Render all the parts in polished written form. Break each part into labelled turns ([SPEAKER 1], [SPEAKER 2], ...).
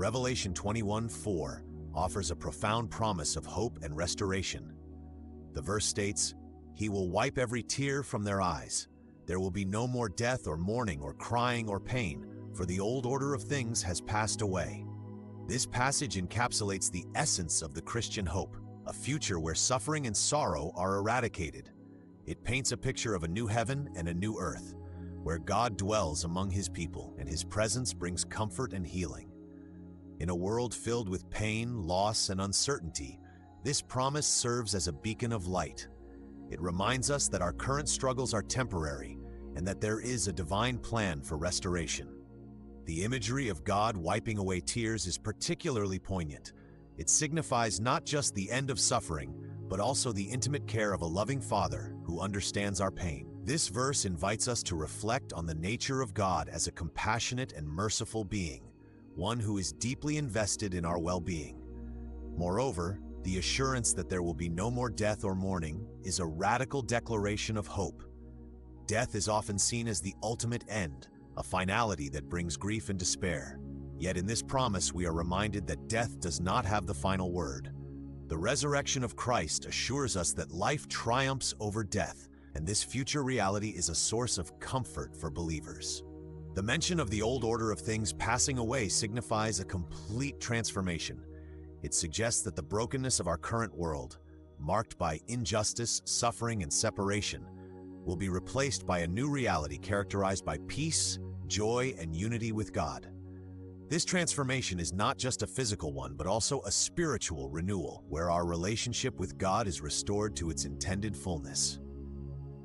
[SPEAKER 1] Revelation 21:4 offers a profound promise of hope and restoration. The verse states, "He will wipe every tear from their eyes. There will be no more death or mourning or crying or pain, for the old order of things has passed away." This passage encapsulates the essence of the Christian hope, a future where suffering and sorrow are eradicated. It paints a picture of a new heaven and a new earth, where God dwells among his people and his presence brings comfort and healing. In a world filled with pain, loss, and uncertainty, this promise serves as a beacon of light. It reminds us that our current struggles are temporary and that there is a divine plan for restoration. The imagery of God wiping away tears is particularly poignant. It signifies not just the end of suffering, but also the intimate care of a loving Father who understands our pain. This verse invites us to reflect on the nature of God as a compassionate and merciful being, one who is deeply invested in our well-being. Moreover, the assurance that there will be no more death or mourning is a radical declaration of hope. Death is often seen as the ultimate end, a finality that brings grief and despair. Yet in this promise we are reminded that death does not have the final word. The resurrection of Christ assures us that life triumphs over death, and this future reality is a source of comfort for believers. The mention of the old order of things passing away signifies a complete transformation. It suggests that the brokenness of our current world, marked by injustice, suffering, and separation, will be replaced by a new reality characterized by peace, joy, and unity with God. This transformation is not just a physical one, but also a spiritual renewal, where our relationship with God is restored to its intended fullness.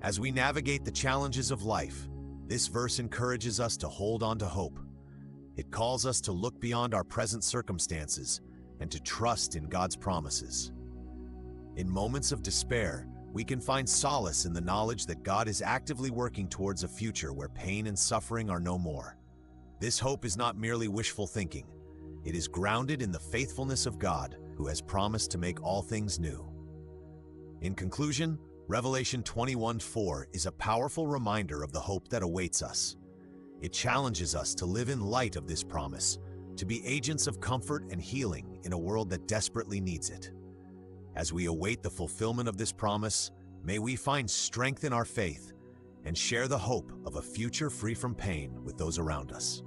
[SPEAKER 1] As we navigate the challenges of life, this verse encourages us to hold on to hope. It calls us to look beyond our present circumstances and to trust in God's promises. In moments of despair, we can find solace in the knowledge that God is actively working towards a future where pain and suffering are no more. This hope is not merely wishful thinking. It is grounded in the faithfulness of God, who has promised to make all things new. In conclusion, Revelation 21:4 is a powerful reminder of the hope that awaits us. It challenges us to live in light of this promise, to be agents of comfort and healing in a world that desperately needs it. As we await the fulfillment of this promise, may we find strength in our faith and share the hope of a future free from pain with those around us.